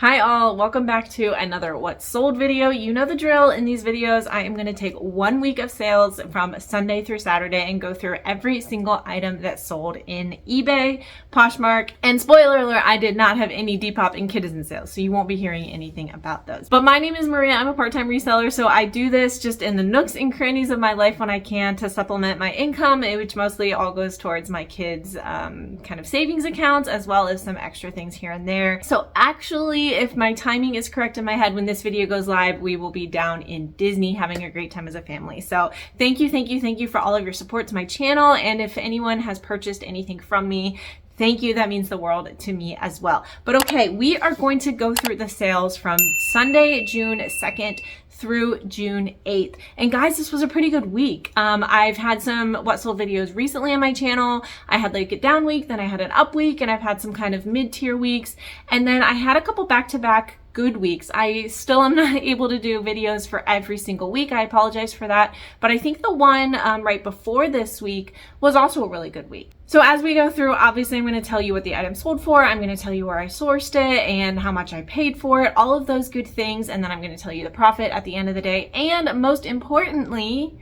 Hi all, welcome back to another What Sold video. You know the drill. In these videos, I am going to take 1 week of sales from Sunday through Saturday and go through every single item that sold in eBay, Poshmark, and spoiler alert, I did not have any Depop and Kidizen sales, so you won't be hearing anything about those. But my name is Maria. I'm a part-time reseller, so I do this just in the nooks and crannies of my life when I can to supplement my income, which mostly all goes towards my kids' kind of savings accounts, as well as some extra things here and there. So actually, if my timing is correct in my head, when this video goes live, we will be down in Disney having a great time as a family. So thank you for all of your support to my channel. And if anyone has purchased anything from me, thank you. That means the world to me as well. But okay, we are going to go through the sales from Sunday, June 2nd through June 8th. And guys, this was a pretty good week. I've had some What Sold videos recently on my channel. I had like a down week, then I had an up week, and I've had some kind of mid-tier weeks. And then I had a couple back-to-back good weeks. I still am not able to do videos for every single week. I apologize for that. But I think the one right before this week was also a really good week. So as we go through, obviously I'm going to tell you what the item sold for. I'm going to tell you where I sourced it and how much I paid for it, all of those good things. And then I'm going to tell you the profit at the end of the day. And most importantly,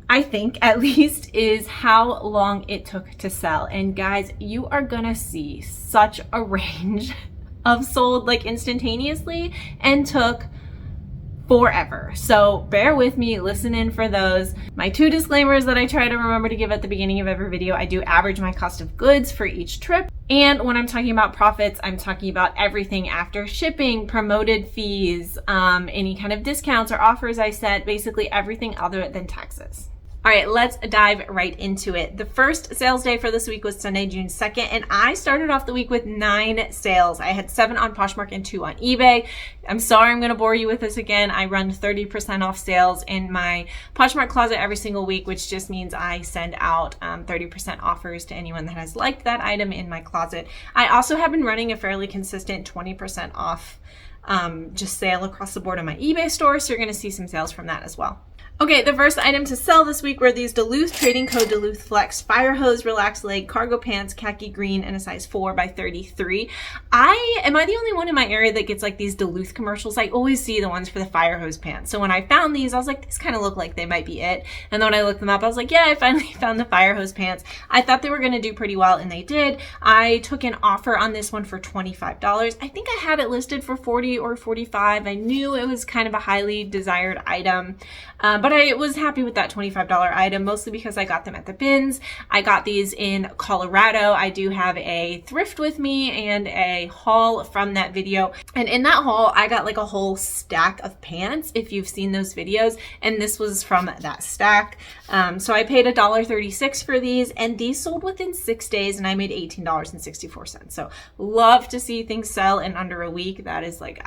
I think at least, is how long it took to sell. And guys, you are going to see such a range of sold like instantaneously and took forever. So bear with me, listen in for those. My two disclaimers that I try to remember to give at the beginning of every video: I do average my cost of goods for each trip. And when I'm talking about profits, I'm talking about everything after shipping, promoted fees, any kind of discounts or offers I set, basically everything other than taxes. All right, let's dive right into it. The first sales day for this week was Sunday, June 2nd, and I started off the week with 9 sales. I had 7 on Poshmark and 2 on eBay. I'm sorry I'm gonna bore you with this again. I run 30% off sales in my Poshmark closet every single week, which just means I send out 30% offers to anyone that has liked that item in my closet. I also have been running a fairly consistent 20% off just sale across the board on my eBay store, so you're gonna see some sales from that as well. Okay, the first item to sell this week were these Duluth Trading Co. Duluth Flex Fire Hose Relaxed Leg Cargo Pants, khaki green, and a size 4 by 33. Am I the only one in my area that gets like these Duluth commercials? I always see the ones for the fire hose pants. So when I found these, I was like, these kind of look like they might be it. And then when I looked them up, I was like, yeah, I finally found the fire hose pants. I thought they were going to do pretty well, and they did. I took an offer on this one for $25. I think I had it listed for $40 or $45. I knew it was kind of a highly desired item. But I was happy with that $25 item, mostly because I got them at the bins. I got these in Colorado. I do have a thrift with me and a haul from that video. And in that haul, I got like a whole stack of pants, if you've seen those videos. And this was from that stack. So I paid $1.36 for these, and these sold within 6 days, and I made $18.64. So love to see things sell in under a week. That is like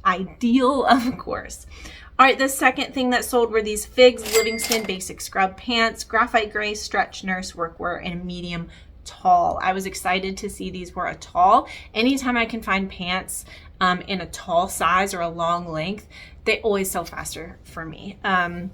ideal, of course. All right, the second thing that sold were these Figs Livingston Basic Scrub Pants, graphite gray stretch nurse workwear, and a medium tall. I was excited to see these were a tall. Anytime I can find pants in a tall size or a long length, they always sell faster for me. I'm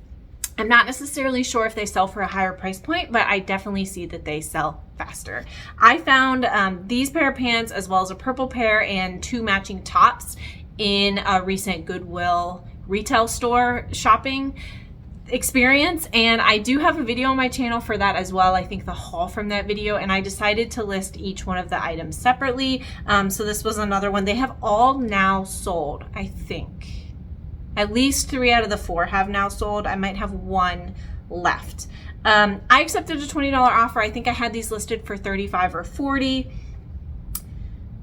not necessarily sure if they sell for a higher price point, but I definitely see that they sell faster. I found these pair of pants as well as a purple pair and 2 matching tops in a recent Goodwill retail store shopping experience, and I do have a video on my channel for that as well. I think the haul from that video, and I decided to list each one of the items separately. So this was another one. They have all now sold, I think. At least 3 out of the 4 have now sold. I might have 1 left. I accepted a $20 offer. I think I had these listed for $35 or $40.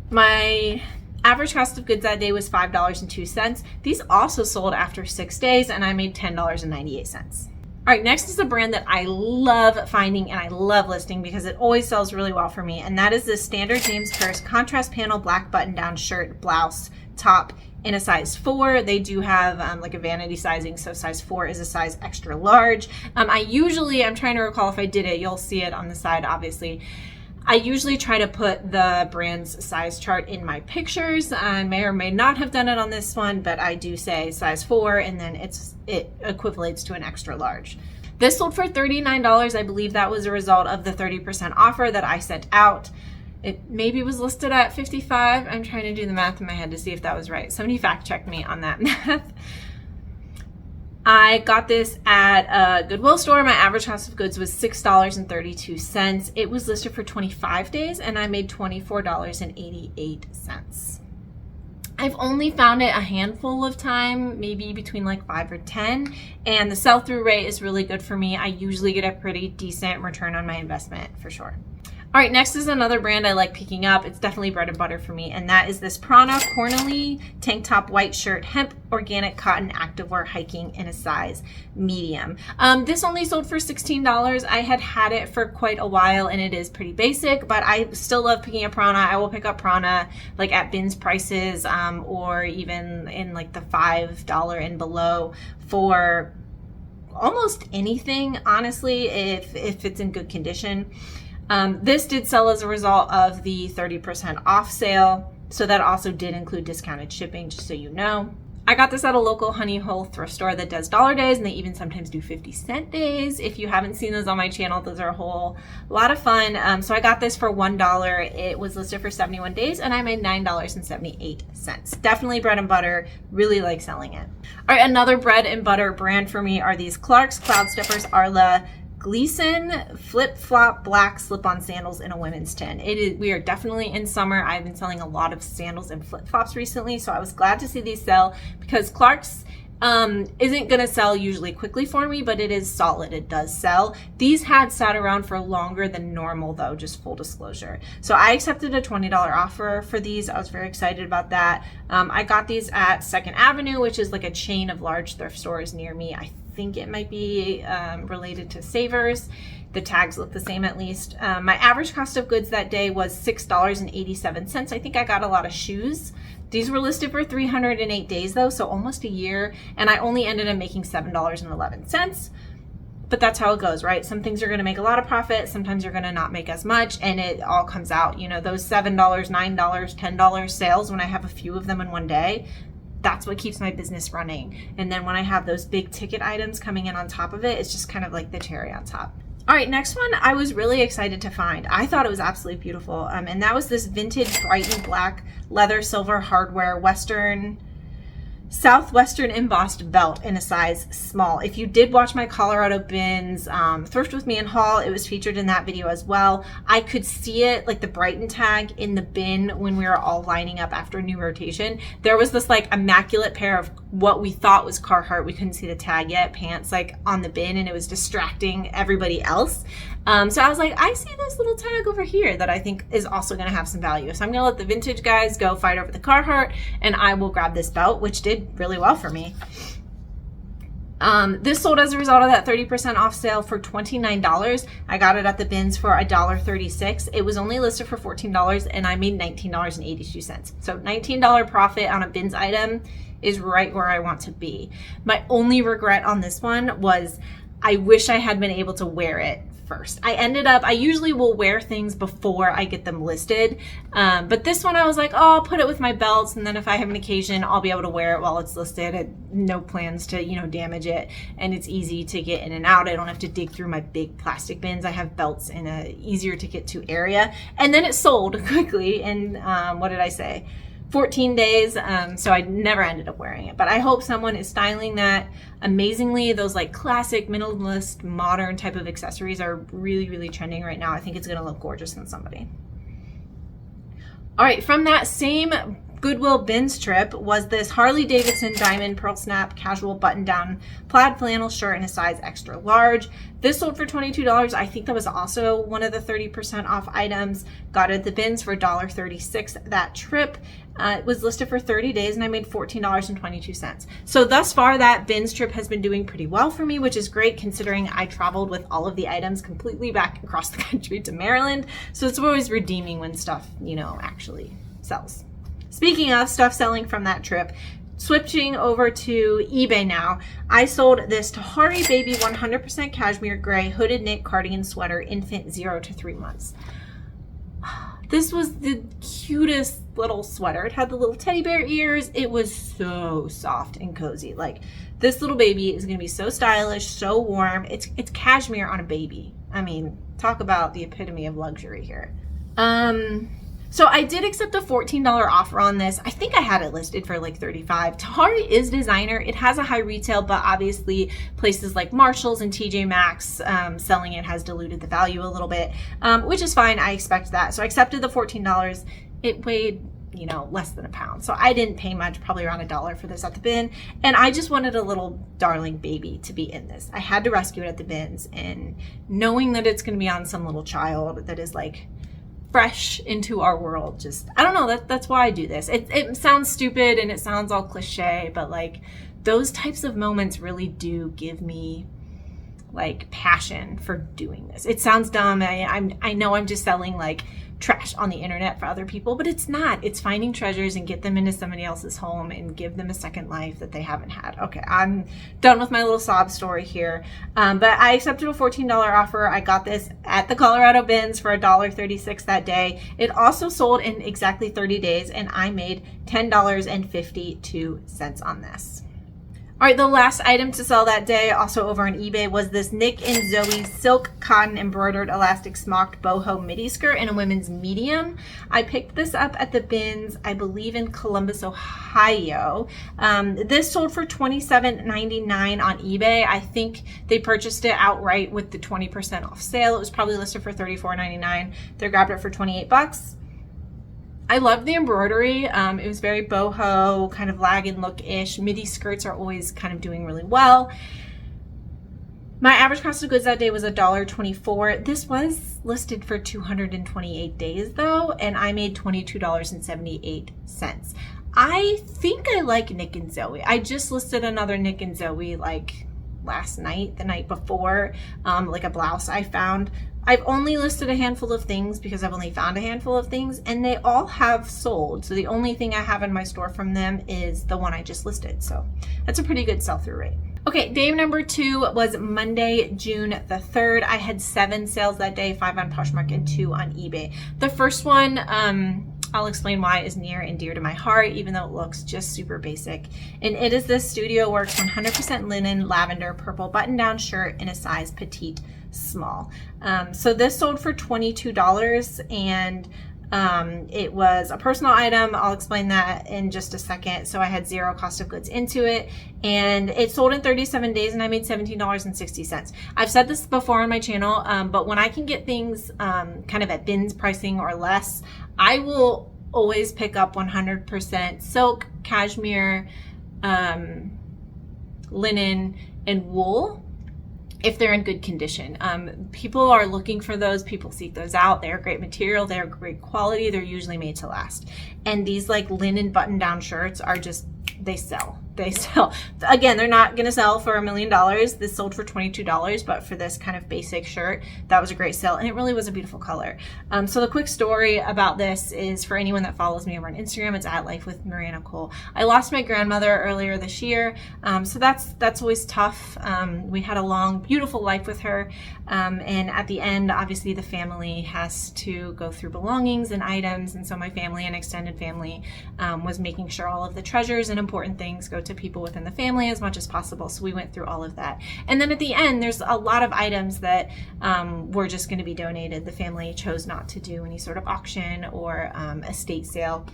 My average cost of goods that day was $5.02. These also sold after 6 days, and I made $10.98. All right, next is a brand that I love finding and I love listing because it always sells really well for me, and that is this Standard James Purse contrast panel black button-down shirt, blouse, top in a size 4. They do have like a vanity sizing, so size 4 is a size extra large. I'm trying to recall if I did it. You'll see it on the side, obviously. I usually try to put the brand's size chart in my pictures. I may or may not have done it on this one, but I do say size 4, and then it equivalates to an extra large. This sold for $39. I believe that was a result of the 30% offer that I sent out. It maybe was listed at 55. I'm trying to do the math in my head to see if that was right. Somebody fact checked me on that math. I got this at a Goodwill store. My average cost of goods was $6.32. It was listed for 25 days and I made $24.88. I've only found it a handful of time, maybe between like 5 or 10, and the sell-through rate is really good for me. I usually get a pretty decent return on my investment for sure. All right, next is another brand I like picking up. It's definitely bread and butter for me, and that is this Prana Cornely tank top, white shirt, hemp, organic cotton activewear hiking in a size medium. This only sold for $16. I had it for quite a while, and it is pretty basic, but I still love picking up Prana. I will pick up Prana like at bins prices or even in like the $5 and below for almost anything, honestly, if it's in good condition. This did sell as a result of the 30% off sale, so that also did include discounted shipping, just so you know. I got this at a local honey hole thrift store that does dollar days, and they even sometimes do 50-cent days. If you haven't seen those on my channel, those are a whole lot of fun. So I got this for $1. It was listed for 71 days, and I made $9.78. Definitely bread and butter. Really like selling it. All right, another bread and butter brand for me are these Clarks Cloud Steppers Arla Gleason flip-flop black slip-on sandals in a women's tin. We are definitely in summer. I've been selling a lot of sandals and flip-flops recently, so I was glad to see these sell because Clarks isn't going to sell usually quickly for me, but it is solid. It does sell. These had sat around for longer than normal though, just full disclosure. So I accepted a $20 offer for these. I was very excited about that. I got these at 2nd Avenue, which is like a chain of large thrift stores near me. I think it might be related to Savers. The tags look the same at least. My average cost of goods that day was $6.87. I think I got a lot of shoes. These were listed for 308 days though, so almost a year, and I only ended up making $7.11. But that's how it goes, right? Some things are gonna make a lot of profit, sometimes you're gonna not make as much, and it all comes out. You know, those $7, $9, $10 sales when I have a few of them in one day, that's what keeps my business running. And then when I have those big ticket items coming in on top of it, it's just kind of like the cherry on top. All right, next one I was really excited to find. I thought it was absolutely beautiful. And that was this vintage Brighton black leather silver hardware Southwestern embossed belt in a size small. If you did watch my Colorado Bins Thrift With Me and haul, it was featured in that video as well. I could see it, like the Brighton tag in the bin when we were all lining up after a new rotation. There was this like immaculate pair of what we thought was Carhartt, we couldn't see the tag yet, pants like on the bin, and it was distracting everybody else. So I was like, I see this little tag over here that I think is also gonna have some value. So I'm gonna let the vintage guys go fight over the Carhartt, and I will grab this belt, which did really well for me. This sold as a result of that 30% off sale for $29. I got it at the bins for $1.36. It was only listed for $14 and I made $19.82. So $19 profit on a bins item is right where I want to be. My only regret on this one was I wish I had been able to wear it first. I usually will wear things before I get them listed. But this one I was like, oh, I'll put it with my belts, and then if I have an occasion, I'll be able to wear it while it's listed. No plans to, damage it. And it's easy to get in and out. I don't have to dig through my big plastic bins. I have belts in a easier to get to area. And then it sold quickly in, what did I say? 14 days, so I never ended up wearing it. But I hope someone is styling that amazingly. Those like classic minimalist modern type of accessories are really, really trending right now. I think it's gonna look gorgeous on somebody. All right, from that same Goodwill bins trip was this Harley Davidson diamond pearl snap casual button down plaid flannel shirt in a size extra large. This sold for $22. I think that was also one of the 30% off items. Got it at the bins for $1.36 that trip. It was listed for 30 days and I made $14.22. So thus far that bins trip has been doing pretty well for me, which is great considering I traveled with all of the items completely back across the country to Maryland. So it's always redeeming when stuff, actually sells. Speaking of stuff selling from that trip, switching over to eBay now, I sold this Tahari Baby 100% cashmere gray hooded knit cardigan sweater infant 0 to 3 months. This was the cutest little sweater. It had the little teddy bear ears. It was so soft and cozy. Like, this little baby is gonna be so stylish, so warm. It's cashmere on a baby. I mean, talk about the epitome of luxury here. So I did accept a $14 offer on this. I think I had it listed for like $35. Tahari is designer. It has a high retail, but obviously places like Marshall's and TJ Maxx selling it has diluted the value a little bit, which is fine. I expect that. So I accepted the $14. It weighed, you know, less than a pound. So I didn't pay much, probably around $1 for this at the bin. And I just wanted a little darling baby to be in this. I had to rescue it at the bins, and knowing that it's going to be on some little child that is like fresh into our world, just, I don't know, that's why I do this. It sounds stupid and it sounds all cliche, but like those types of moments really do give me like passion for doing this. It sounds dumb. I know I'm just selling like trash on the internet for other people, but it's not. It's finding treasures and get them into somebody else's home and give them a second life that they haven't had. Okay, I'm done with my little sob story here. But I accepted a $14 offer. I got this at the Colorado bins for $1.36 that day. It also sold in exactly 30 days, and I made $10.52 on this. All right, the last item to sell that day, also over on eBay, was this Nick and Zoe silk cotton embroidered elastic smocked boho midi skirt in a women's medium. I picked this up at the bins, I believe in Columbus, Ohio. This sold for $27.99 on eBay. I think they purchased it outright with the 20% off sale. It was probably listed for $34.99. They grabbed it for 28 bucks. I love the embroidery. It was very boho, kind of lagging look-ish. Midi skirts are always kind of doing really well. My average cost of goods that day was $1.24. This was listed for 228 days though, and I made $22.78. I think I like Nick and Zoe. I just listed another Nick and Zoe like last night, the night before, like a blouse I found. I've only listed a handful of things because I've only found a handful of things, and they all have sold. So the only thing I have in my store from them is the one I just listed. So that's a pretty good sell-through rate. Okay, day number 2 was Monday, June the 3rd. I had 7 sales that day, 5 on Poshmark and 2 on eBay. The first one, I'll explain why, is near and dear to my heart, even though it looks just super basic. And it is this Studio Works 100% linen lavender purple button-down shirt in a size petite small. So this sold for $22, and it was a personal item. I'll explain that in just a second. So I had 0 cost of goods into it, and it sold in 37 days, and I made $17.60. I've said this before on my channel, but when I can get things kind of at bins pricing or less, I will always pick up 100% silk, cashmere, linen, and wool if they're in good condition. People are looking for those. People seek those out. They're great material. They're great quality. They're usually made to last. And these like linen button-down shirts are just, they sell. They sell. Again, they're not going to sell for $1 million. This sold for $22, but for this kind of basic shirt, that was a great sale, and it really was a beautiful color. So the quick story about this is, for anyone that follows me over on Instagram, it's at Life with MariaNicole. I lost my grandmother earlier this year, so that's always tough. We had a long, beautiful life with her, and at the end, obviously, the family has to go through belongings and items, and so my family and extended family was making sure all of the treasures and important things go to people within the family as much as possible. So we went through all of that. And then at the end, there's a lot of items that were just going to be donated. The family chose not to do any sort of auction or estate sale.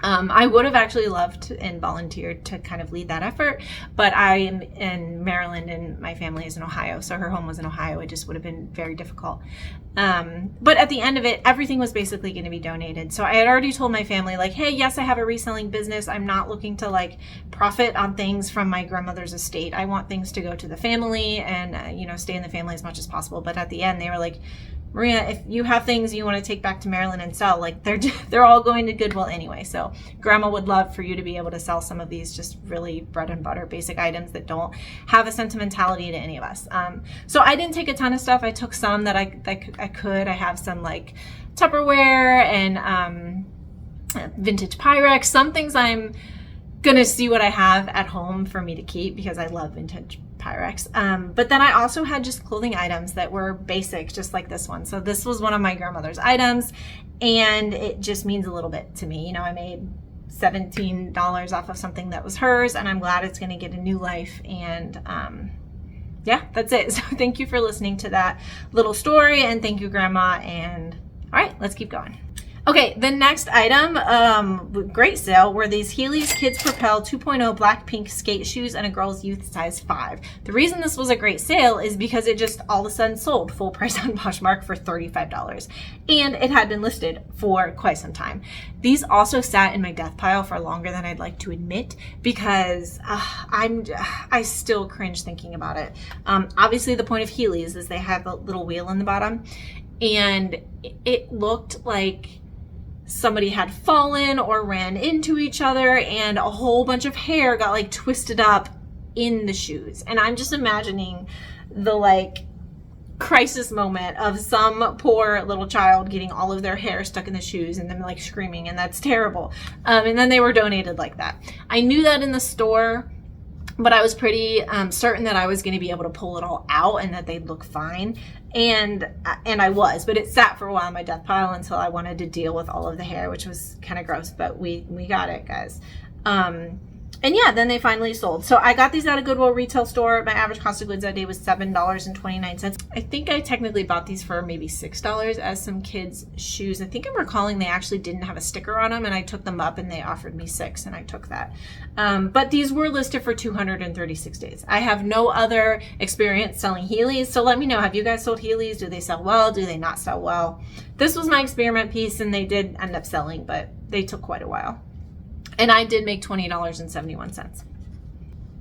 I would have actually loved and volunteered to kind of lead that effort, but I am in Maryland and my family is in Ohio, so her home was in Ohio. It just would have been very difficult. But at the end of it, everything was basically going to be donated. So I had already told my family, like, hey, yes, I have a reselling business. I'm not looking to like profit on things from my grandmother's estate. I want things to go to the family and, stay in the family as much as possible. But at the end, they were like, Maria, if you have things you want to take back to Maryland and sell, like they're all going to Goodwill anyway. So grandma would love for you to be able to sell some of these just really bread and butter basic items that don't have a sentimentality to any of us. So I didn't take a ton of stuff. I took some that I could. I have some like Tupperware and vintage Pyrex. Some things I'm gonna see what I have at home for me to keep because I love vintage Pyrex. But then I also had just clothing items that were basic, just like this one. So this was one of my grandmother's items, and it just means a little bit to me. I made $17 off of something that was hers, and I'm glad it's gonna get a new life. And yeah, that's it. So thank you for listening to that little story, and thank you, Grandma, and All right, let's keep going. Okay, the next item, great sale, were these Heelys Kids Propel 2.0 black pink skate shoes and a girl's youth size 5. The reason this was a great sale is because it just all of a sudden sold full price on Poshmark for $35. And it had been listed for quite some time. These also sat in my death pile for longer than I'd like to admit because I still cringe thinking about it. Obviously, the point of Heelys is they have a little wheel in the bottom, and it looked like somebody had fallen or ran into each other and a whole bunch of hair got like twisted up in the shoes. And I'm just imagining the like crisis moment of some poor little child getting all of their hair stuck in the shoes and them like screaming, and that's terrible. And then they were donated like that. I knew that in the store, but I was pretty certain that I was going to be able to pull it all out and that they'd look fine. And I was, but it sat for a while in my death pile until I wanted to deal with all of the hair, which was kind of gross, but we got it, guys. And yeah, then they finally sold. So I got these at a Goodwill retail store. My average cost of goods that day was $7.29. I think I technically bought these for maybe $6 as some kids' shoes. I think I'm recalling they actually didn't have a sticker on them, and I took them up and they offered me $6 and I took that. But these were listed for 236 days. I have no other experience selling Heelys, so let me know. Have you guys sold Heelys? Do they sell well? Do they not sell well? This was my experiment piece, and they did end up selling, but they took quite a while. And I did make $20.71.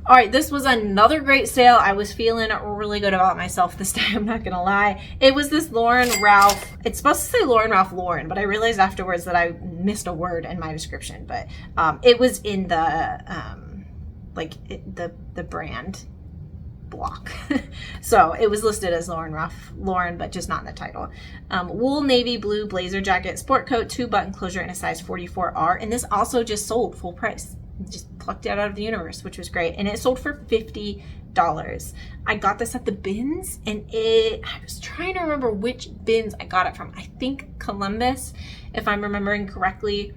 All right, this was another great sale. I was feeling really good about myself this day, I'm not gonna lie. It was this Lauren Ralph, it's supposed to say Lauren Ralph Lauren, but I realized afterwards that I missed a word in my description, but it was in the, the brand block. So it was listed as Lauren Ralph Lauren, but just not in the title. Wool navy blue blazer jacket, sport coat, 2-button closure in a size 44R. And this also just sold full price. Just plucked it out of the universe, which was great. And it sold for $50. I got this at the bins, and I was trying to remember which bins I got it from. I think Columbus, if I'm remembering correctly.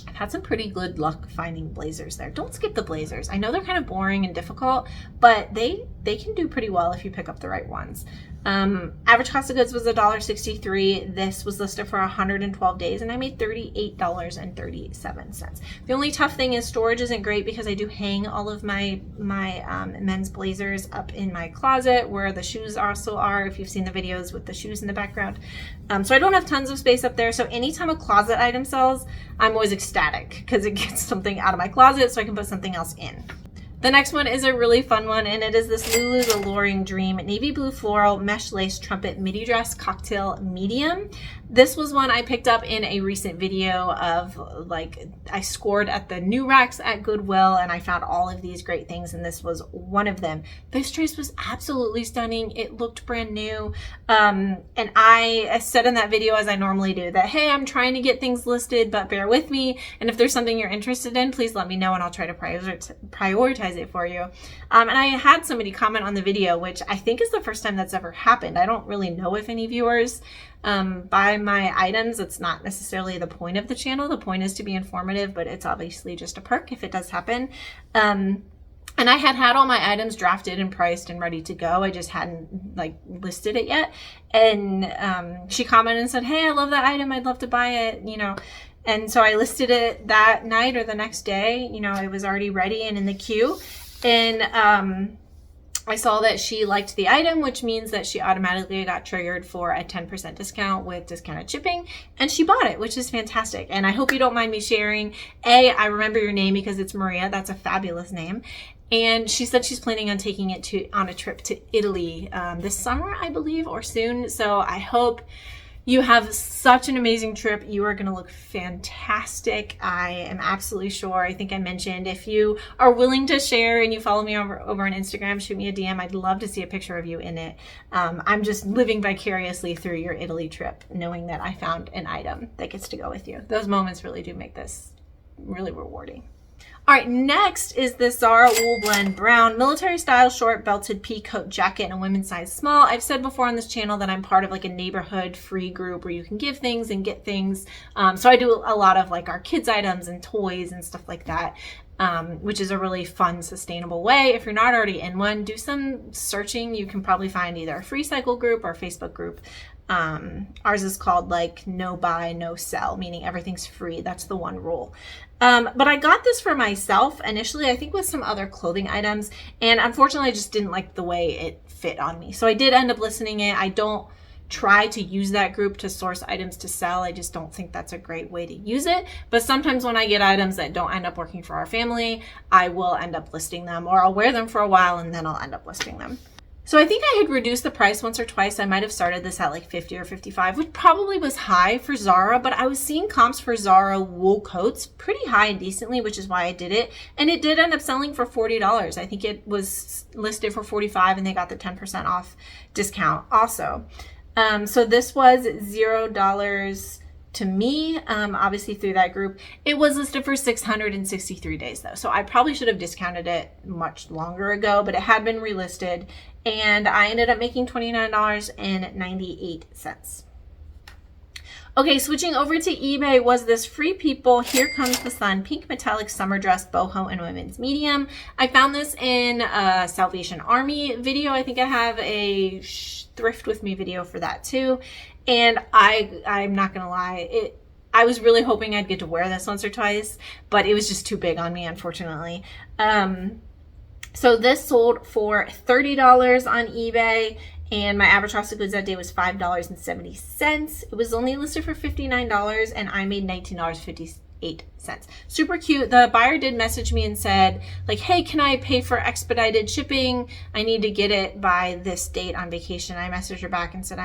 I've had some pretty good luck finding blazers there. Don't skip the blazers. I know they're kind of boring and difficult, but they can do pretty well if you pick up the right ones. Average cost of goods was $1.63. This was listed for 112 days, and I made $38.37. The only tough thing is storage isn't great because I do hang all of my men's blazers up in my closet where the shoes also are, if you've seen the videos with the shoes in the background. So I don't have tons of space up there. So anytime a closet item sells, I'm always ecstatic because it gets something out of my closet so I can put something else in. The next one is a really fun one, and it is this Lulu's Alluring Dream navy blue floral mesh lace trumpet midi dress cocktail medium. This was one I picked up in a recent video of, like, I scored at the new racks at Goodwill and I found all of these great things, and this was one of them. This dress was absolutely stunning. It looked brand new. And I said in that video, as I normally do, that, hey, I'm trying to get things listed, but bear with me. And if there's something you're interested in, please let me know and I'll try to prioritize it for you. And I had somebody comment on the video, which I think is the first time that's ever happened. I don't really know if any viewers buy my items. It's not necessarily the point of the channel. The point is to be informative, but it's obviously just a perk if it does happen. And I had all my items drafted and priced and ready to go. I just hadn't listed it yet. And she commented and said, hey, I love that item. I'd love to buy it, you know. And so I listed it that night or the next day. You know, it was already ready and in the queue. And I saw that she liked the item, which means that she automatically got triggered for a 10% discount with discounted shipping, and she bought it, which is fantastic. And I hope you don't mind me sharing. I remember your name because it's Maria. That's a fabulous name. And she said she's planning on taking it on a trip to Italy this summer, I believe, or soon. So I hope you have such an amazing trip. You are going to look fantastic. I am absolutely sure. I think I mentioned, if you are willing to share and you follow me over on Instagram, shoot me a DM. I'd love to see a picture of you in it. I'm just living vicariously through your Italy trip, knowing that I found an item that gets to go with you. Those moments really do make this really rewarding. All right, next is this Zara Wool Blend Brown military style short belted pea coat jacket in a women's size small. I've said before on this channel that I'm part of like a neighborhood free group where you can give things and get things. So I do a lot of like our kids items and toys and stuff like that, which is a really fun, sustainable way. If you're not already in one, do some searching. You can probably find either a free cycle group or a Facebook group. Ours is called like no buy, no sell, meaning everything's free. That's the one rule. But I got this for myself initially, I think with some other clothing items. And unfortunately, I just didn't like the way it fit on me. So I did end up listing it. I don't try to use that group to source items to sell. I just don't think that's a great way to use it. But sometimes when I get items that don't end up working for our family, I will end up listing them, or I'll wear them for a while and then I'll end up listing them. So I think I had reduced the price once or twice. I might have started this at like 50 or 55, which probably was high for Zara, but I was seeing comps for Zara wool coats pretty high and decently, which is why I did it. And it did end up selling for $40. I think it was listed for $45 and they got the 10% off discount also. So this was $0 to me, obviously through that group. It was listed for 663 days though. So I probably should have discounted it much longer ago, but it had been relisted and I ended up making $29.98. Okay, switching over to eBay was this Free People Here Comes the Sun pink metallic summer dress boho and women's medium. I found this in a Salvation Army video. I think I have a thrift with me video for that too. And I'm not gonna lie, I was really hoping I'd get to wear this once or twice, but it was just too big on me, unfortunately. So this sold for $30 on eBay, and my average cost of goods that day was $5.70. It was only listed for $59, and I made $19.58. Super cute. The buyer did message me and said, like, hey, can I pay for expedited shipping? I need to get it by this date on vacation. I messaged her back and said,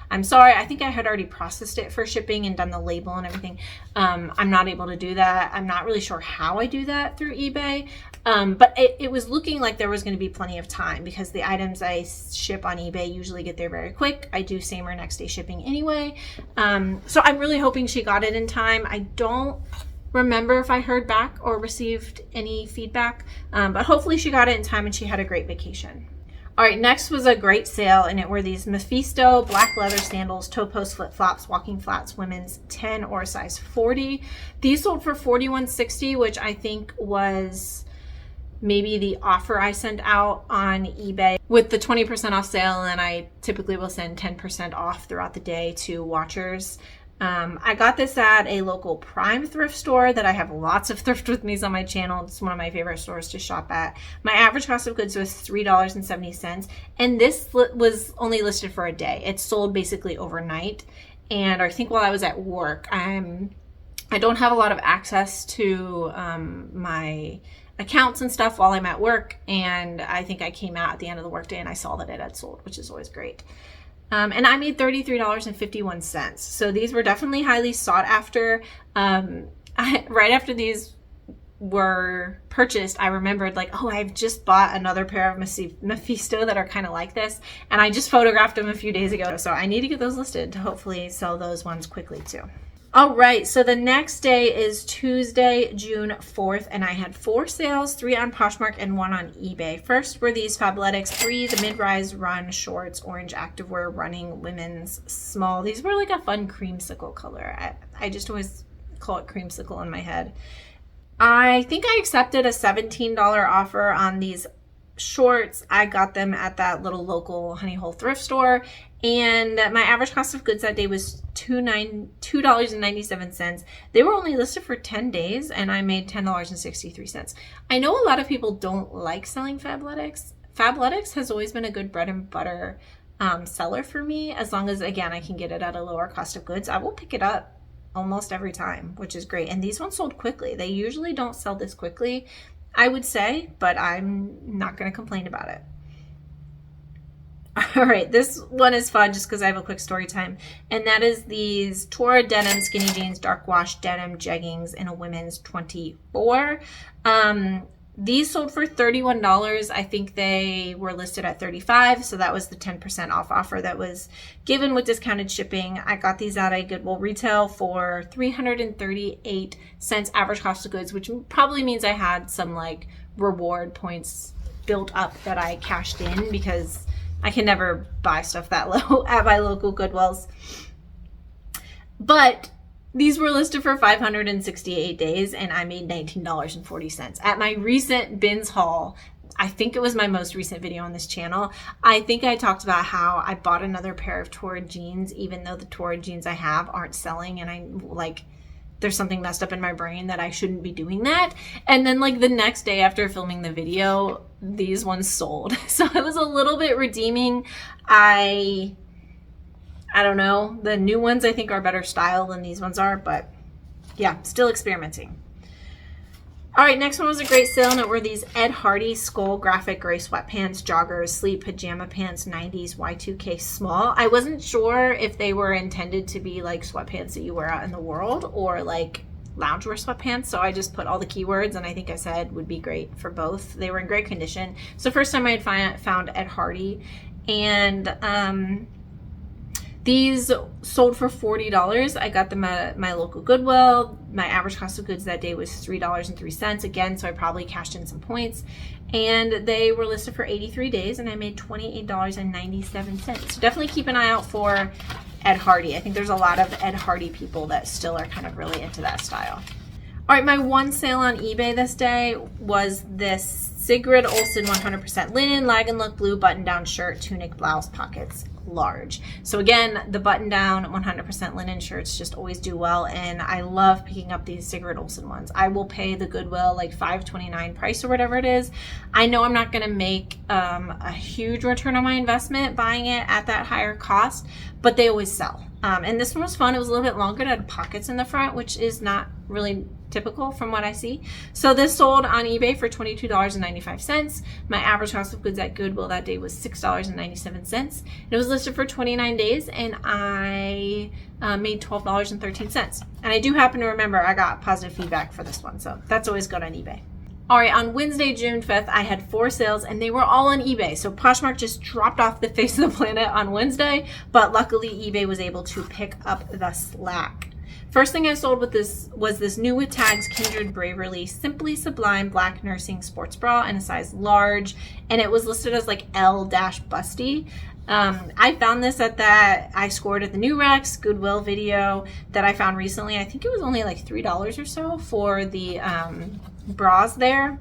I'm sorry. I think I had already processed it for shipping and done the label and everything. I'm not able to do that. I'm not really sure how I do that through eBay. But it was looking like there was going to be plenty of time because the items I ship on eBay usually get there very quick. I do same or next day shipping anyway. So I'm really hoping she got it in time. I don't remember if I heard back or received any feedback, but hopefully she got it in time and she had a great vacation. All right, next was a great sale, and it were these Mephisto black leather sandals, toe post flip-flops, walking flats, women's 10 or size 40. These sold for $41.60, which I think was maybe the offer I sent out on eBay with the 20% off sale, and I typically will send 10% off throughout the day to watchers. I got this at a local Prime thrift store that I have lots of thrift with me's on my channel. It's one of my favorite stores to shop at. My average cost of goods was $3.70, and this was only listed for a day. It sold basically overnight, and I think while I was at work, I don't have a lot of access to my accounts and stuff while I'm at work, and I think I came out at the end of the workday and I saw that it had sold, which is always great. And I made $33.51. So these were definitely highly sought after. Right after these were purchased, I remembered like, oh, I've just bought another pair of Mephisto that are kind of like this. And I just photographed them a few days ago. So I need to get those listed to hopefully sell those ones quickly too. All right, so the next day is Tuesday, June 4th, and I had 4 sales, 3 on Poshmark and 1 on eBay. First were these Fabletics Breathe mid-rise run shorts, orange activewear, running, women's small. These were like a fun creamsicle color. I just always call it creamsicle in my head. I think I accepted a $17 offer on these shorts. I got them at that little local Honey Hole thrift store, and my average cost of goods that day was $2.97. They were only listed for 10 days, and I made $10.63. I know a lot of people don't like selling Fabletics. Fabletics has always been a good bread and butter seller for me. As long as, again, I can get it at a lower cost of goods, I will pick it up almost every time, which is great. And these ones sold quickly. They usually don't sell this quickly, I would say, but I'm not going to complain about it. All right, this one is fun just because I have a quick story time, and that is these Tora denim skinny jeans, dark wash denim jeggings in a women's 24. These sold for $31. I think they were listed at $35, so that was the 10% off offer that was given with discounted shipping. I got these at a Goodwill retail for 338 cents average cost of goods, which probably means I had some like reward points built up that I cashed in because I can never buy stuff that low at my local Goodwills. But these were listed for 568 days, and I made $19.40. At my recent bins haul, I think it was my most recent video on this channel. I think I talked about how I bought another pair of Torrid jeans, even though the Torrid jeans I have aren't selling, and I like, there's something messed up in my brain that I shouldn't be doing that. And then like the next day after filming the video, these ones sold. So it was a little bit redeeming. I don't know. The new ones I think are better style than these ones are, but yeah, still experimenting. All right, next one was a great sale, and it were these Ed Hardy Skull Graphic Gray Sweatpants, joggers, sleep pajama pants, 90s Y2K small. I wasn't sure if they were intended to be like sweatpants that you wear out in the world or like loungewear sweatpants, so I just put all the keywords, and I think I said would be great for both. They were in great condition. So first time I had found Ed Hardy, and these sold for $40. I got them at my local Goodwill. My average cost of goods that day was $3.03 again, so I probably cashed in some points. And they were listed for 83 days, and I made $28.97. So definitely keep an eye out for Ed Hardy. I think there's a lot of Ed Hardy people that still are kind of really into that style. All right, my one sale on eBay this day was this Sigrid Olsen 100% linen lag and look blue button-down shirt, tunic, blouse, pockets, large. So again, the button-down 100% linen shirts just always do well, and I love picking up these Sigrid Olsen ones. I will pay the Goodwill like $5.29 price or whatever it is. I know I'm not going to make a huge return on my investment buying it at that higher cost, but they always sell. And this one was fun. It was a little bit longer. It had pockets in the front, which is not really typical from what I see. So this sold on eBay for $22.95. My average cost of goods at Goodwill that day was $6.97. It was listed for 29 days, and I made $12.13. And I do happen to remember I got positive feedback for this one, so that's always good on eBay. All right, on Wednesday, June 5th, I had 4 sales, and they were all on eBay. So Poshmark just dropped off the face of the planet on Wednesday, but luckily eBay was able to pick up the slack. First thing I sold with this was this new with tags Kindred Braverly Simply Sublime Black Nursing Sports Bra in a size large, and it was listed as like L-busty. I found this at that I scored at the New Rex Goodwill video that I found recently. I think it was only like $3 or so for the bras there,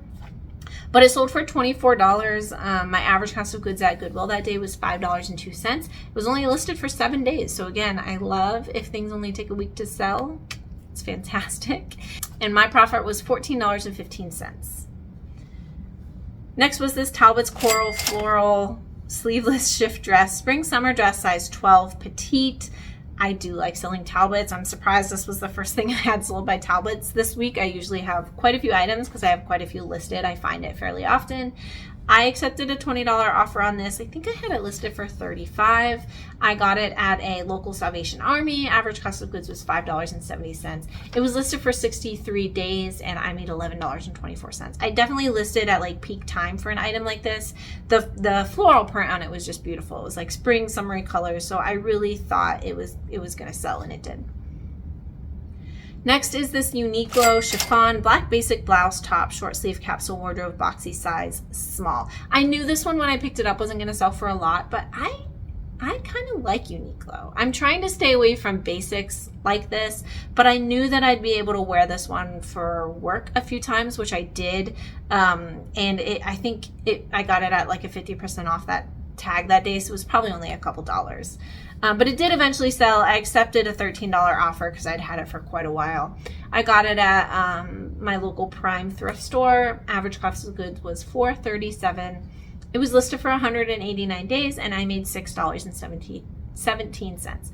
but it sold for $24. My average cost of goods at Goodwill that day was $5.02. It was only listed for 7 days. So again, I love if things only take a week to sell. It's fantastic. And my profit was $14.15. Next was this Talbot's Coral Floral Sleeveless Shift Dress, Spring Summer Dress, size 12, petite. I do like selling Talbots. I'm surprised this was the first thing I had sold by Talbots this week. I usually have quite a few items because I have quite a few listed. I find it fairly often. I accepted a $20 offer on this. I think I had it listed for $35. I got it at a local Salvation Army. Average cost of goods was $5.70. It was listed for 63 days, and I made $11.24. I definitely listed at like peak time for an item like this. The floral print on it was just beautiful. It was like spring, summery colors, so I really thought it was going to sell, and it did. Next is this Uniqlo chiffon black basic blouse top, short sleeve capsule wardrobe, boxy size, small. I knew this one when I picked it up wasn't going to sell for a lot, but I kind of like Uniqlo. I'm trying to stay away from basics like this, but I knew that I'd be able to wear this one for work a few times, which I did. And I think I got it at like a 50% off that tag that day, so it was probably only a couple dollars. But it did eventually sell. I accepted a $13 offer because I'd had it for quite a while. I got it at my local Prime thrift store. Average cost of goods was $4.37. It was listed for 189 days, and I made $6.17.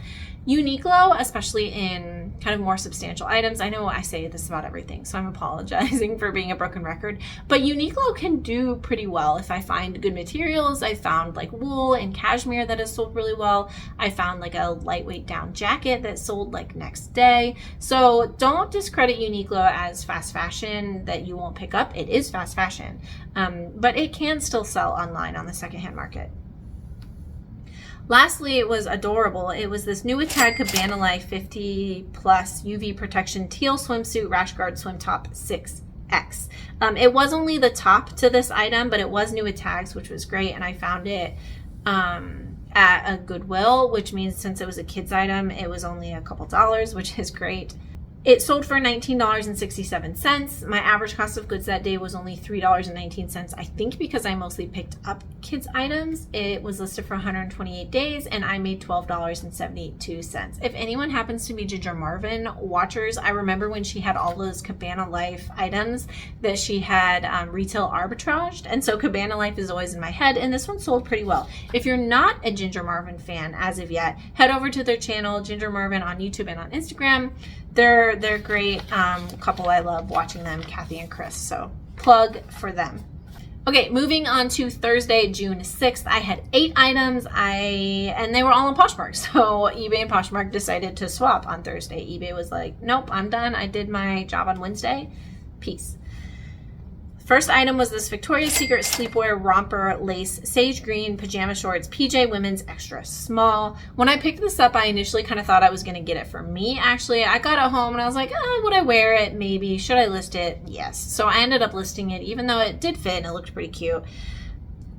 Uniqlo, especially in kind of more substantial items, I know I say this about everything, so I'm apologizing for being a broken record, but Uniqlo can do pretty well if I find good materials. I found like wool and cashmere that has sold really well. I found like a lightweight down jacket that sold like next day. So don't discredit Uniqlo as fast fashion that you won't pick up. It is fast fashion, but it can still sell online on the secondhand market. Lastly, it was adorable. It was this new with tag Cabana Life 50 plus UV protection teal swimsuit rash guard swim top 6X. It was only the top to this item, but it was new with tags, which was great. And I found it at a Goodwill, which means since it was a kid's item, it was only a couple dollars, which is great. It sold for $19.67. My average cost of goods that day was only $3.19. I think because I mostly picked up kids items, it was listed for 128 days and I made $12.72. If anyone happens to be Ginger Marvin watchers, I remember when she had all those Cabana Life items that she had retail arbitraged. And so Cabana Life is always in my head, and this one sold pretty well. If you're not a Ginger Marvin fan as of yet, head over to their channel, Ginger Marvin, on YouTube and on Instagram. They're great couple. I love watching them, Kathy and Chris. So plug for them. Okay, moving on to Thursday, June 6th. I had 8 items, and they were all on Poshmark. So eBay and Poshmark decided to swap on Thursday. eBay was like, nope, I'm done. I did my job on Wednesday. Peace. First item was this Victoria's Secret sleepwear romper lace sage green pajama shorts PJ women's extra small. When I picked this up, I initially kind of thought I was going to get it for me. Actually, I got it home and I was like, would I wear it? Maybe. Should I list it? Yes. So I ended up listing it, even though it did fit and it looked pretty cute.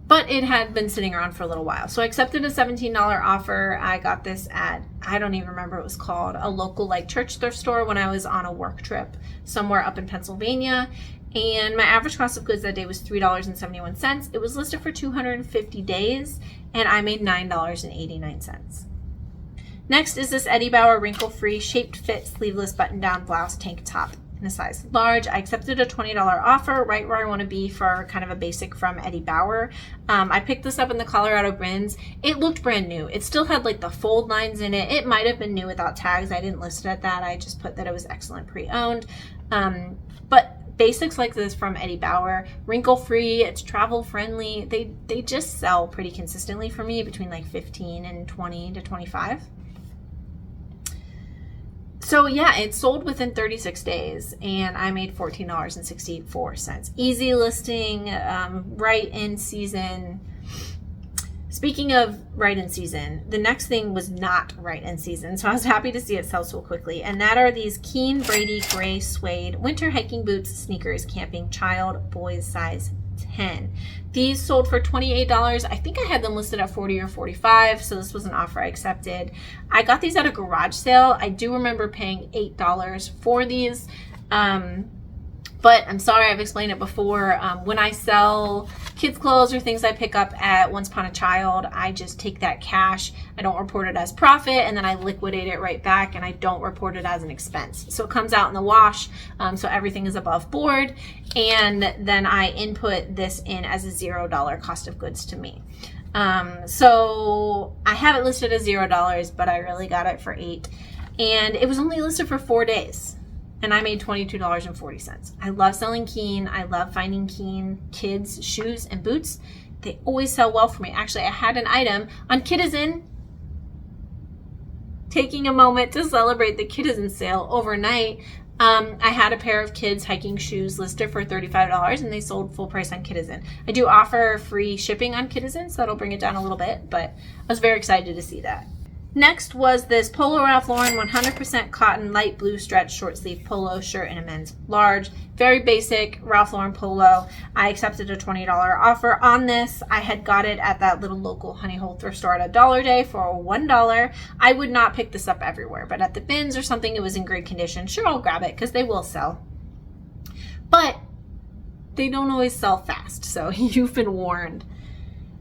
But it had been sitting around for a little while. So I accepted a $17 offer. I got this at, I don't even remember what it was called, a local like church thrift store when I was on a work trip somewhere up in Pennsylvania. And my average cost of goods that day was $3.71. It was listed for 250 days, and I made $9.89. Next is this Eddie Bauer wrinkle-free shaped fit sleeveless button-down blouse tank top in a size large. I accepted a $20 offer, right where I want to be for kind of a basic from Eddie Bauer. I picked this up in the Colorado bins. It looked brand new. It still had like the fold lines in it. It might have been new without tags. I didn't list it at that. I just put that it was excellent pre-owned. But basics like this from Eddie Bauer, wrinkle-free, it's travel-friendly. They just sell pretty consistently for me between like 15 and 20 to 25. So yeah, it sold within 36 days and I made $14.64. Easy listing, right in season. Speaking of right in season, the next thing was not right in season, so I was happy to see it sell so quickly. And that are these Keen Brady gray suede winter hiking boots, sneakers, camping, child, boys size 10. These sold for $28. I think I had them listed at $40 or $45, so this was an offer I accepted. I got these at a garage sale. I do remember paying $8 for these. But I'm sorry, I've explained it before. When I sell kids' clothes or things I pick up at Once Upon a Child, I just take that cash. I don't report it as profit, and then I liquidate it right back, and I don't report it as an expense. So it comes out in the wash, so everything is above board, and then I input this in as a $0 cost of goods to me. So I have it listed as $0, but I really got it for $8, and it was only listed for 4 days. And I made $22.40. I love selling Keen. I love finding Keen kids, shoes, and boots. They always sell well for me. Actually, I had an item on Kitizen, taking a moment to celebrate the Kitizen sale overnight. I had a pair of kids hiking shoes listed for $35 and they sold full price on Kitizen. I do offer free shipping on Kitizen, so that'll bring it down a little bit, but I was very excited to see that. Next was this Polo Ralph Lauren 100% cotton light blue stretch short sleeve polo shirt in a men's large. Very basic Ralph Lauren polo. I accepted a $20 offer on this. I had got it at that little local Honey Hole thrift store at $1 day for $1. I would not pick this up everywhere, but at the bins or something it was in great condition. Sure, I'll grab it because they will sell. But they don't always sell fast, so you've been warned.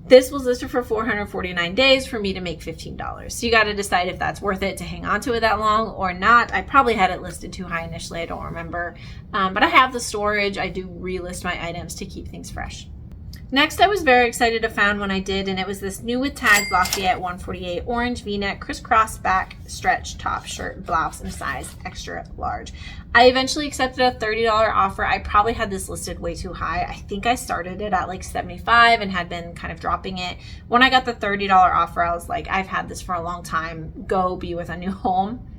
This was listed for 449 days for me to make $15. So you got to decide if that's worth it to hang on to it that long or not. I probably had it listed too high initially. I don't remember. But I have the storage. I do relist my items to keep things fresh. Next, I was very excited to find when I did, and it was this new with tags Lafayette 148 orange v-neck crisscross back stretch top shirt blouse in a size extra large. I eventually accepted a $30 offer. I probably had this listed way too high. I think I started it at like $75 and had been kind of dropping it. When I got the $30 offer, I was like, I've had this for a long time. Go be with a new home.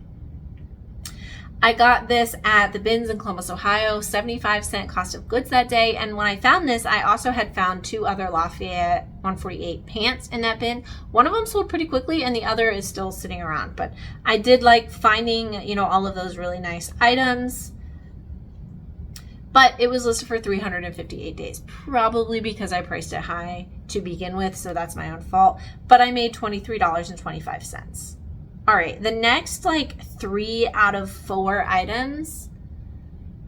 I got this at the bins in Columbus, Ohio, 75-cent cost of goods that day. And when I found this, I also had found 2 other Lafayette 148 pants in that bin. One of them sold pretty quickly and the other is still sitting around. But I did like finding, all of those really nice items. But it was listed for 358 days, probably because I priced it high to begin with, so that's my own fault. But I made $23.25. All right, the next like 3 out of 4 items,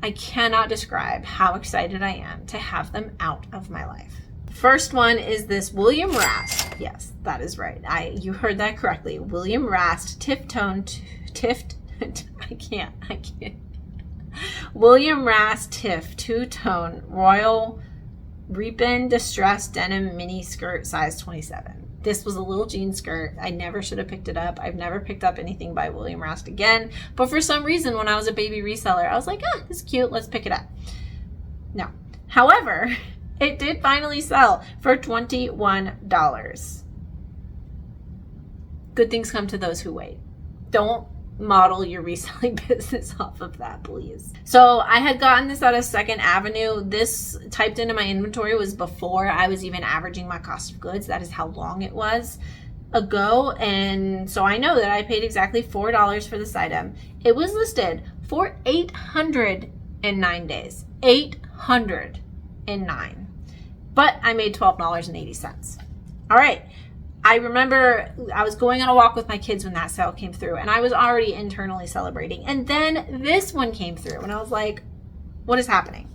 I cannot describe how excited I am to have them out of my life. First one is this William Rast. Yes, that is right. You heard that correctly. William Rast William Rast Tiff two-tone Royal Ripon Distressed Denim Mini Skirt size 27. This was a little jean skirt. I never should have picked it up. I've never picked up anything by William Rast again. But for some reason, when I was a baby reseller, I was like, this is cute. Let's pick it up. No. However, it did finally sell for $21. Good things come to those who wait. Don't model your reselling business off of that, please. So I had gotten this out of 2nd Avenue. This typed into my inventory was before I was even averaging my cost of goods. That is how long it was ago. And so I know that I paid exactly $4 for this item. It was listed for 809 days. 809. But I made $12.80. All right. I remember I was going on a walk with my kids when that sale came through, and I was already internally celebrating. And then this one came through, and I was like, what is happening?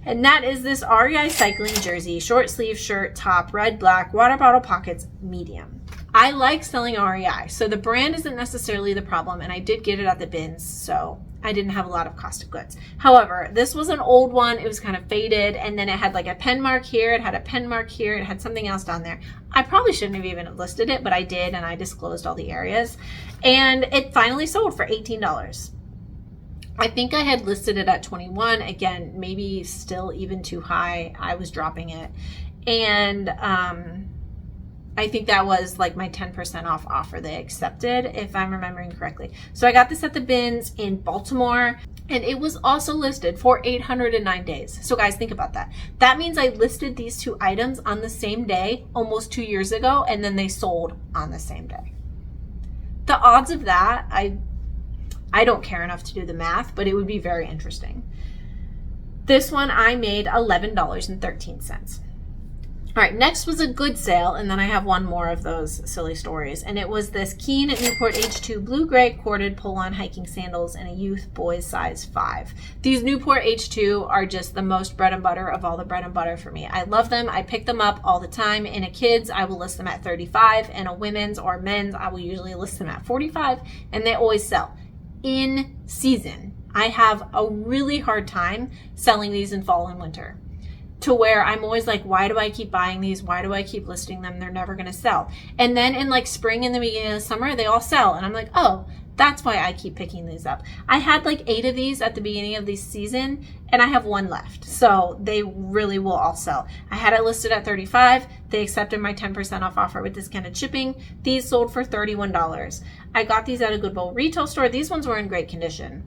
And that is this REI cycling jersey, short sleeve shirt, top, red, black, water bottle pockets, medium. I like selling REI, so the brand isn't necessarily the problem, and I did get it at the bins, so I didn't have a lot of cost of goods. However, this was an old one. It was kind of faded, and then it had like a pen mark here. It had a pen mark here. It had something else down there. I probably shouldn't have even listed it, but I did, and I disclosed all the areas. And it finally sold for $18. I think I had listed it at 21. Again, maybe still even too high. I was dropping it. And I think that was like my 10% off offer they accepted, if I'm remembering correctly. So I got this at the bins in Baltimore, and it was also listed for 809 days. So guys, think about that. That means I listed these 2 items on the same day almost 2 years ago, and then they sold on the same day. The odds of that, I don't care enough to do the math, but it would be very interesting. This one I made $11.13. All right, next was a good sale, and then I have one more of those silly stories, and it was this Keen Newport H2 blue-gray corded pull-on hiking sandals in a youth boys size 5. These Newport H2 are just the most bread and butter of all the bread and butter for me. I love them. I pick them up all the time. In a kid's, I will list them at $35, and a women's or men's, I will usually list them at $45, and they always sell. In season, I have a really hard time selling these in fall and winter, to where I'm always like, why do I keep buying these? Why do I keep listing them? They're never going to sell. And then in like spring and the beginning of the summer, they all sell. And I'm like, oh, that's why I keep picking these up. I had like 8 of these at the beginning of this season, and I have 1 left. So they really will all sell. I had it listed at $35. They accepted my 10% off offer with discounted shipping. These sold for $31. I got these at a Goodwill retail store. These ones were in great condition.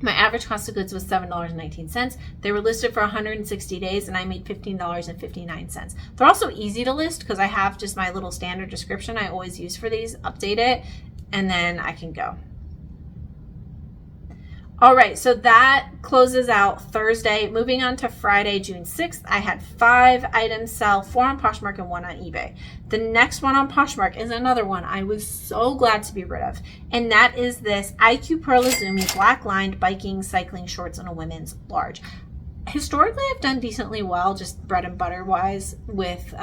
My average cost of goods was $7.19. They were listed for 160 days, and I made $15.59. They're also easy to list because I have just my little standard description I always use for these, update it, and then I can go. All right, so that closes out Thursday. Moving on to Friday, June 6th, I had 5 items sell, 4 on Poshmark and 1 on eBay. The next one on Poshmark is another one I was so glad to be rid of, and that is this IQ Pearl Izumi black-lined biking cycling shorts in a women's large. Historically, I've done decently well, just bread and butter wise, with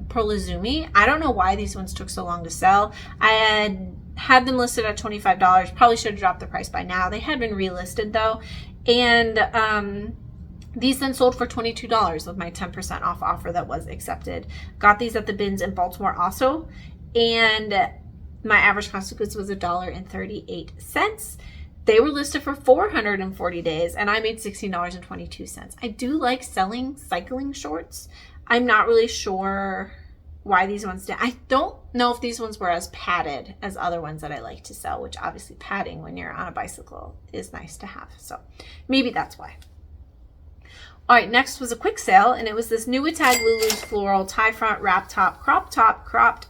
Pearl Izumi. I don't know why these ones took so long to sell. I had them listed at $25. Probably should have dropped the price by now. They had been relisted though. And these then sold for $22 with my 10% off offer that was accepted. Got these at the bins in Baltimore also. And my average cost of goods was $1.38. They were listed for 440 days, and I made $16.22. I do like selling cycling shorts. I'm not really sure why these ones did. I don't know if these ones were as padded as other ones that I like to sell, which obviously padding when you're on a bicycle is nice to have. So maybe that's why. All right, next was a quick sale, and it was this new Tag Lulu's floral tie front wrap top, cropped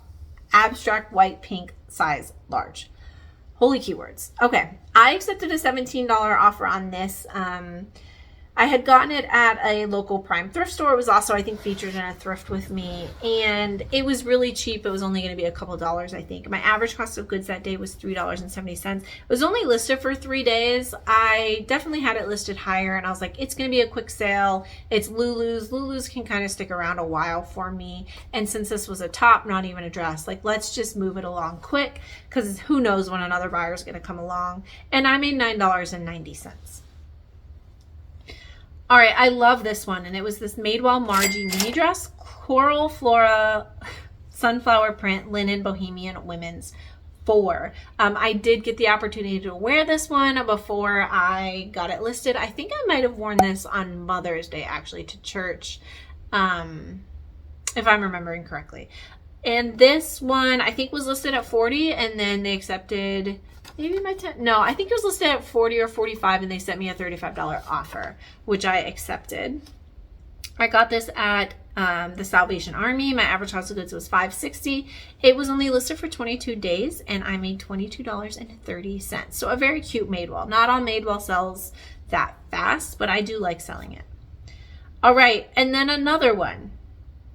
abstract white pink size large. Holy keywords. Okay, I accepted a $17 offer on this. I I had gotten it at a local Prime thrift store. It was also, I think, featured in a Thrift With Me, and it was really cheap. It was only going to be a couple dollars, I think. My average cost of goods that day was $3.70. It was only listed for 3 days. I definitely had it listed higher, and I was like, it's going to be a quick sale. It's Lulu's. Lulu's can kind of stick around a while for me, and since this was a top, not even a dress, like, let's just move it along quick, because who knows when another buyer is going to come along. And I made $9.90. All right, I love this one, and it was this Madewell Margie mini dress, coral flora, sunflower print, linen, bohemian, women's 4. I did get the opportunity to wear this one before I got it listed. I think I might have worn this on Mother's Day, actually, to church, if I'm remembering correctly. And this one, I think, was listed at $40, and then they accepted... maybe my 10, no, I think it was listed at $40 or $45, and they sent me a $35 offer, which I accepted. I got this at the Salvation Army. My average cost of goods was $5.60. It was only listed for 22 days, and I made $22.30. So a very cute Madewell. Not all Madewell sells that fast, but I do like selling it. All right, and then another one.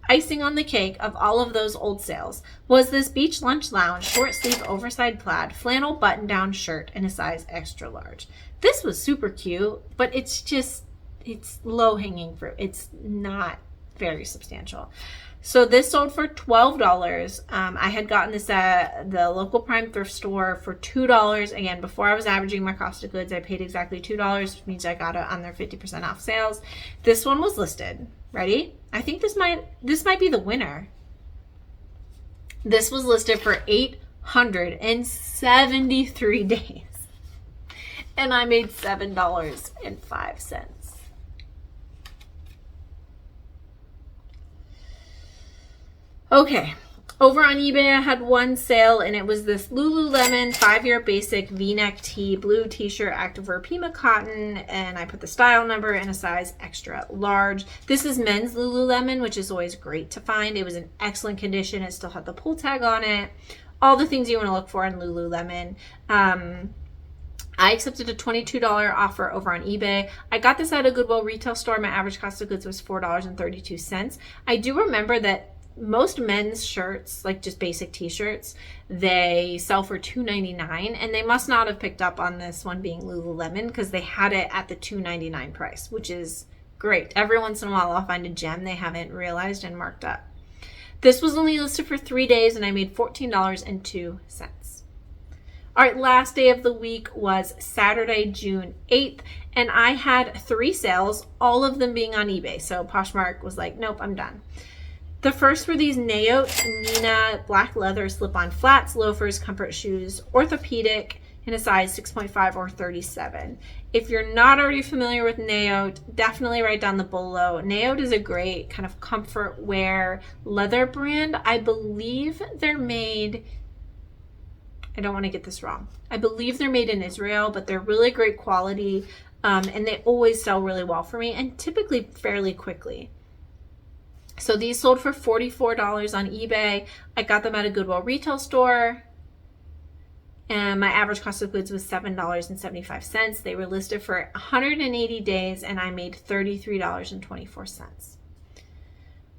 Icing on the cake of all of those old sales was this Beach Lunch Lounge short sleeve oversized plaid flannel button down shirt in a size extra large. This was super cute, but it's low hanging fruit. It's not very substantial. So this sold for $12. I had gotten this at the local Prime thrift store for $2. Again, before I was averaging my cost of goods, I paid exactly $2, which means I got it on their 50% off sales. This one was listed. Ready? I think this might be the winner. This was listed for 873 days. And I made $7.05. Okay, over on eBay, I had one sale, and it was this Lululemon 5-year basic V-neck tee, blue t-shirt, activewear Pima cotton, and I put the style number in a size extra large. This is men's Lululemon, which is always great to find. It was in excellent condition. It still had the pull tag on it. All the things you want to look for in Lululemon. I accepted a $22 offer over on eBay. I got this at a Goodwill retail store. My average cost of goods was $4.32. I do remember that most men's shirts, like just basic t-shirts, they sell for $2.99, and they must not have picked up on this one being Lululemon because they had it at the $2.99 price, which is great. Every once in a while I'll find a gem they haven't realized and marked up. This was only listed for 3 days, and I made $14.02. All right, last day of the week was Saturday, June 8th, and I had 3 sales, all of them being on eBay. So Poshmark was like, nope, I'm done. The first were these Naote Nina black leather slip-on flats, loafers, comfort shoes, orthopedic in a size 6.5 or 37. If you're not already familiar with Naote, definitely write down the below. Naote is a great kind of comfort wear leather brand. I believe they're made, I don't want to get this wrong. I believe they're made in Israel, but they're really great quality, and they always sell really well for me and typically fairly quickly. So these sold for $44 on eBay. I got them at a Goodwill retail store, and my average cost of goods was $7.75. They were listed for 180 days, and I made $33.24.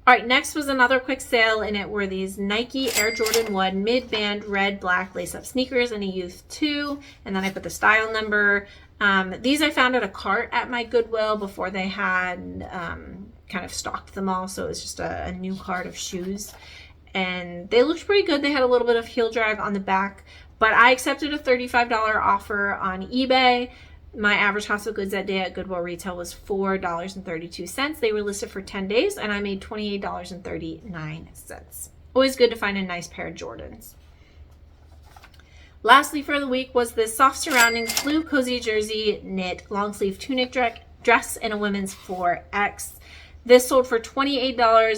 All right, next was another quick sale, and it were these Nike Air Jordan 1 mid-band red black lace-up sneakers in a youth 2, and then I put the style number. These I found at a cart at my Goodwill before they had kind of stocked them all, so it was just a new cart of shoes, and they looked pretty good. They had a little bit of heel drag on the back, but I accepted a $35 offer on eBay. My average cost of goods that day at Goodwill retail was $4.32. They were listed for 10 days, and I made $28.39. Always good to find a nice pair of Jordans. Lastly for the week was this soft surroundings blue cozy jersey knit long sleeve tunic dress in a women's 4X. This sold for $28. I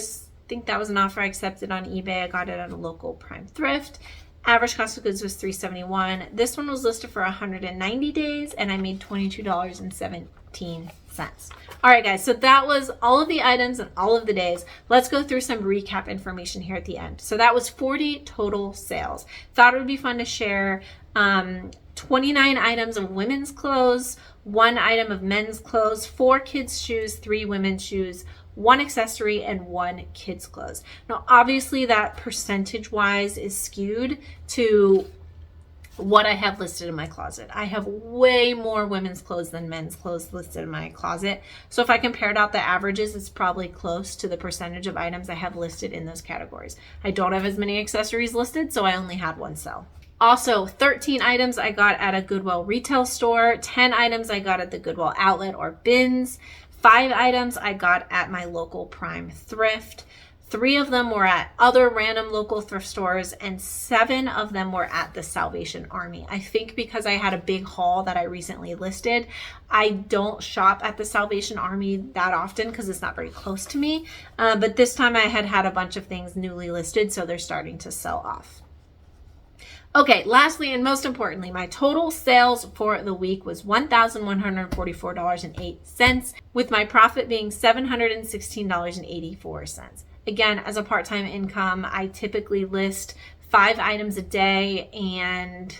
think that was an offer I accepted on eBay. I got it at a local Prime thrift. Average cost of goods was $3.71. This one was listed for 190 days, and I made $22.17. All right, guys, so that was all of the items and all of the days. Let's go through some recap information here at the end. So that was 40 total sales. Thought it would be fun to share 29 items of women's clothes, 1 item of men's clothes, 4 kids' shoes, 3 women's shoes, 1 accessory, and 1 kids' clothes. Now, obviously that percentage-wise is skewed to what I have listed in my closet. I have way more women's clothes than men's clothes listed in my closet. So if I compared out the averages, it's probably close to the percentage of items I have listed in those categories. I don't have as many accessories listed, so I only had 1 sell. Also, 13 items I got at a Goodwill retail store, 10 items I got at the Goodwill outlet or bins, 5 items I got at my local Prime thrift, 3 of them were at other random local thrift stores, and 7 of them were at the Salvation Army. I think because I had a big haul that I recently listed, I don't shop at the Salvation Army that often because it's not very close to me. But this time I had a bunch of things newly listed, so they're starting to sell off. Okay, lastly and most importantly, my total sales for the week was $1,144.08, with my profit being $716.84. Again, as a part-time income, I typically list 5 items a day, and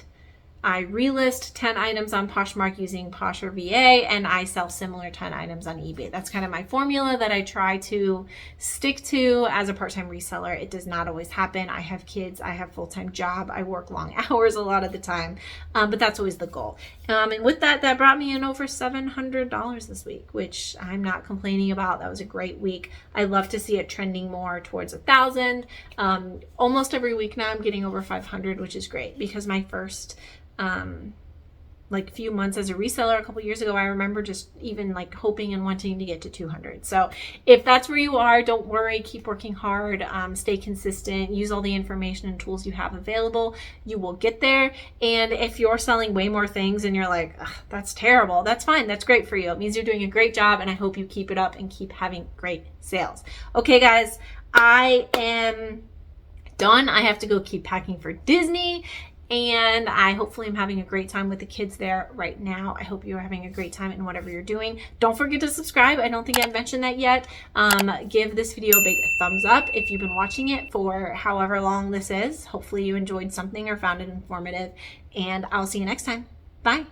I relist 10 items on Poshmark using Posh or VA, and I sell similar 10 items on eBay. That's kind of my formula that I try to stick to as a part-time reseller. It does not always happen. I have kids, I have a full-time job, I work long hours a lot of the time, but that's always the goal. And with that brought me in over $700 this week, which I'm not complaining about. That was a great week. I love to see it trending more towards 1,000. Almost every week now I'm getting over 500, which is great, because my first like few months as a reseller a couple years ago, I remember just even like hoping and wanting to get to 200. So if that's where you are, don't worry, keep working hard, stay consistent, use all the information and tools you have available. You will get there. And if you're selling way more things and you're like, that's terrible, that's fine. That's great for you. It means you're doing a great job, and I hope you keep it up and keep having great sales. Okay, guys, I am done. I have to go keep packing for Disney. And I hopefully am having a great time with the kids there right now. I hope you're having a great time in whatever you're doing. Don't forget to subscribe. I don't think I've mentioned that yet. Give this video a big thumbs up if you've been watching it for however long this is. Hopefully you enjoyed something or found it informative. And I'll see you next time. Bye.